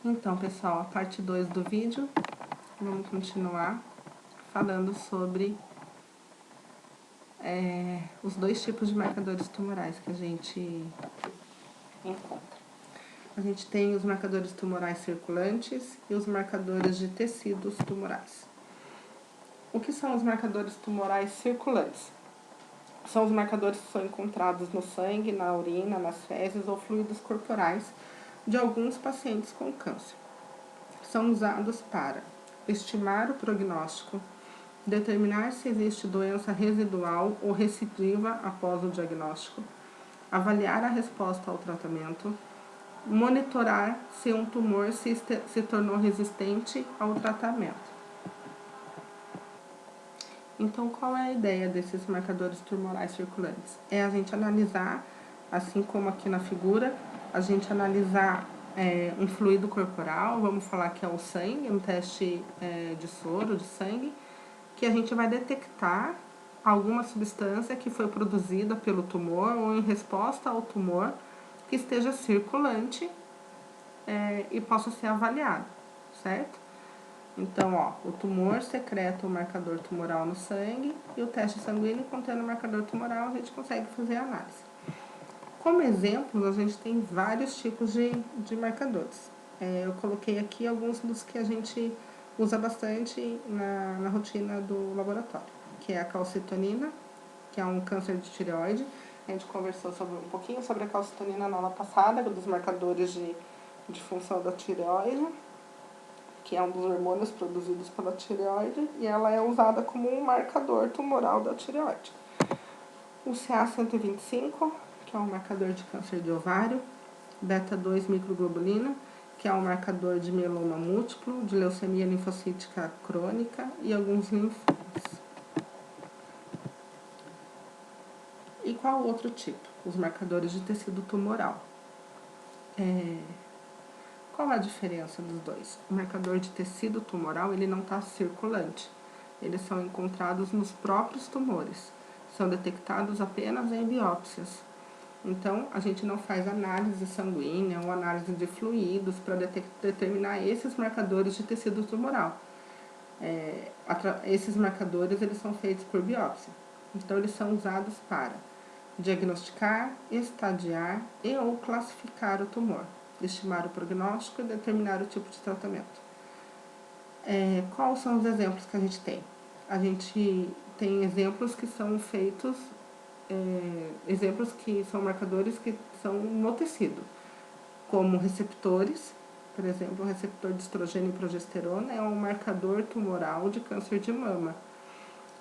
Então, pessoal, a parte 2 do vídeo, vamos continuar falando sobre os dois tipos de marcadores tumorais que a gente encontra. A gente tem os marcadores tumorais circulantes e os marcadores de tecidos tumorais. O que são os marcadores tumorais circulantes? São os marcadores que são encontrados no sangue, na urina, nas fezes ou fluidos corporais de alguns pacientes com câncer. São usados para estimar o prognóstico, determinar se existe doença residual ou recidiva após o diagnóstico, avaliar a resposta ao tratamento, monitorar se um tumor se tornou resistente ao tratamento. Então, qual é a ideia desses marcadores tumorais circulantes? É a gente analisar, assim como aqui na figura, a gente analisar um fluido corporal, vamos falar que é o sangue, um teste de soro, de sangue, que a gente vai detectar alguma substância que foi produzida pelo tumor ou em resposta ao tumor que esteja circulante e possa ser avaliado, certo? Então, o tumor secreta o marcador tumoral no sangue e o teste sanguíneo contendo o marcador tumoral, a gente consegue fazer a análise. Como exemplos, a gente tem vários tipos de marcadores. Eu coloquei aqui alguns dos que a gente usa bastante na rotina do laboratório, que é a calcitonina, que é um câncer de tireoide. A gente conversou um pouquinho sobre a calcitonina na aula passada, dos marcadores de função da tireoide, que é um dos hormônios produzidos pela tireoide, e ela é usada como um marcador tumoral da tireoide. O CA-125, que é um marcador de câncer de ovário, beta-2 microglobulina, que é um marcador de mieloma múltiplo, de leucemia linfocítica crônica e alguns linfomas. E qual outro tipo? Os marcadores de tecido tumoral. Qual a diferença dos dois? O marcador de tecido tumoral, ele não está circulante. Eles são encontrados nos próprios tumores. São detectados apenas em biópsias. Então, a gente não faz análise sanguínea ou análise de fluidos para determinar esses marcadores de tecido tumoral. Esses marcadores, eles são feitos por biópsia. Então, eles são usados para diagnosticar, estadiar e ou classificar o tumor, estimar o prognóstico e determinar o tipo de tratamento. Quais são os exemplos que a gente tem? A gente tem exemplos que são feitos, exemplos que são marcadores que são no tecido, como receptores. Por exemplo, o receptor de estrogênio e progesterona é um marcador tumoral de câncer de mama.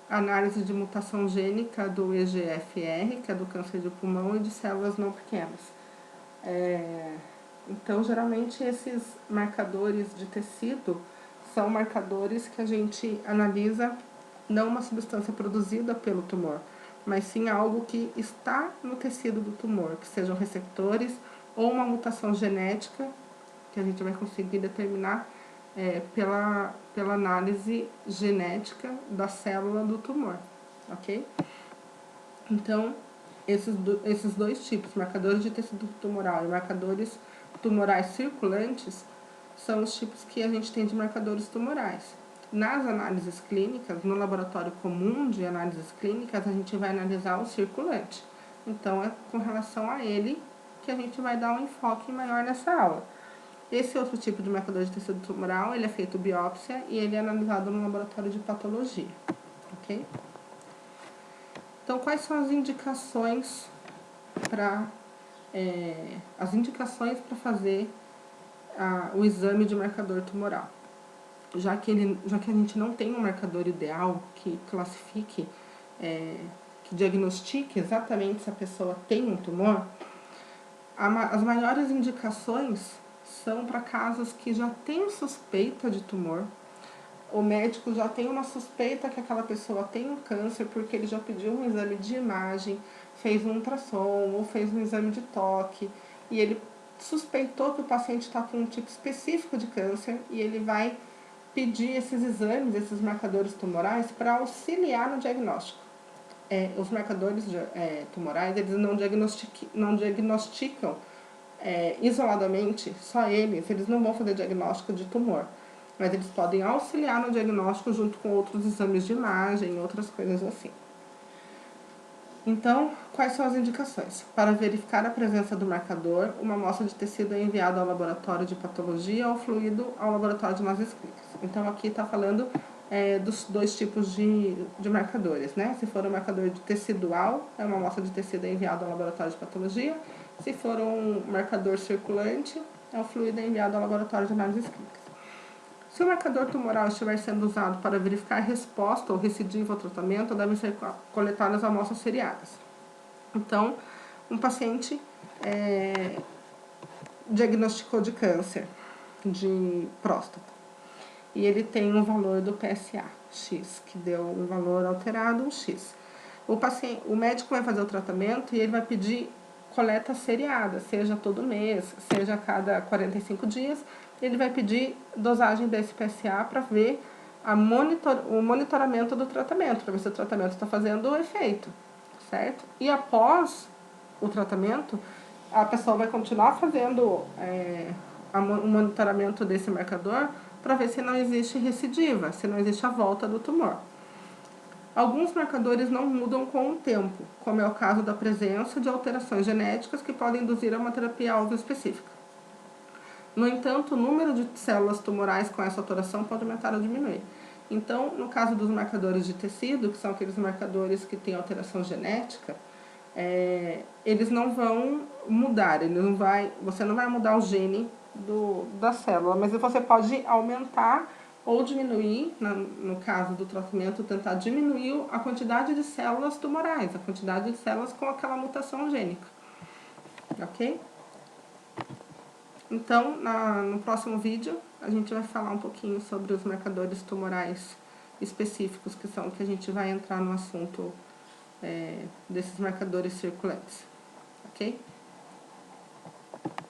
Análise de mutação gênica do EGFR, que é do câncer de pulmão e de células não pequenas. Então, geralmente, esses marcadores de tecido são marcadores que a gente analisa não uma substância produzida pelo tumor, mas sim algo que está no tecido do tumor, que sejam receptores ou uma mutação genética que a gente vai conseguir determinar pela análise genética da célula do tumor, ok? Então, esses dois tipos, marcadores de tecido tumoral e marcadores tumorais circulantes, são os tipos que a gente tem de marcadores tumorais. Nas análises clínicas, no laboratório comum de análises clínicas, a gente vai analisar o circulante. Então, é com relação a ele que a gente vai dar um enfoque maior nessa aula. Esse outro tipo de marcador de tecido tumoral, ele é feito biópsia e ele é analisado no laboratório de patologia, ok? Então, quais são as indicações para fazer o exame de marcador tumoral? Já que a gente não tem um marcador ideal que classifique, que diagnostique exatamente se a pessoa tem um tumor, as maiores indicações são para casos que já tem suspeita de tumor. O médico já tem uma suspeita que aquela pessoa tem um câncer porque ele já pediu um exame de imagem, fez um ultrassom ou fez um exame de toque e ele suspeitou que o paciente está com um tipo específico de câncer e ele vai pedir esses exames, esses marcadores tumorais para auxiliar no diagnóstico. Os marcadores tumorais, eles não diagnosticam isoladamente, só eles não vão fazer diagnóstico de tumor, mas eles podem auxiliar no diagnóstico junto com outros exames de imagem, outras coisas assim. Então, quais são as indicações? Para verificar a presença do marcador, uma amostra de tecido é enviada ao laboratório de patologia ou fluido ao laboratório de análises clínicas. Então, aqui está falando dos dois tipos de marcadores, né? Se for um marcador de tecidual, é uma amostra de tecido enviada ao laboratório de patologia. Se for um marcador circulante, o fluido é enviado ao laboratório de análises clínicas. Se o marcador tumoral estiver sendo usado para verificar resposta ou recidiva ao tratamento, devem ser coletadas amostras seriadas. Então, um paciente diagnosticou de câncer de próstata e ele tem um valor do PSA, X, que deu um valor alterado, um X. O médico vai fazer o tratamento e ele vai pedir coleta seriada, seja todo mês, seja a cada 45 dias, ele vai pedir dosagem desse PSA para ver o monitoramento do tratamento, para ver se o tratamento está fazendo efeito, certo? E após o tratamento, a pessoa vai continuar fazendo o monitoramento desse marcador para ver se não existe recidiva, se não existe a volta do tumor. Alguns marcadores não mudam com o tempo, como é o caso da presença de alterações genéticas que podem induzir a uma terapia-alvo específica. No entanto, o número de células tumorais com essa alteração pode aumentar ou diminuir. Então, no caso dos marcadores de tecido, que são aqueles marcadores que têm alteração genética, eles não vão mudar, você não vai mudar o gene da célula, mas você pode aumentar ou diminuir, no caso do tratamento, tentar diminuir a quantidade de células tumorais, a quantidade de células com aquela mutação gênica. Ok? Então, no próximo vídeo, a gente vai falar um pouquinho sobre os marcadores tumorais específicos, que a gente vai entrar no assunto desses marcadores circulantes. Ok?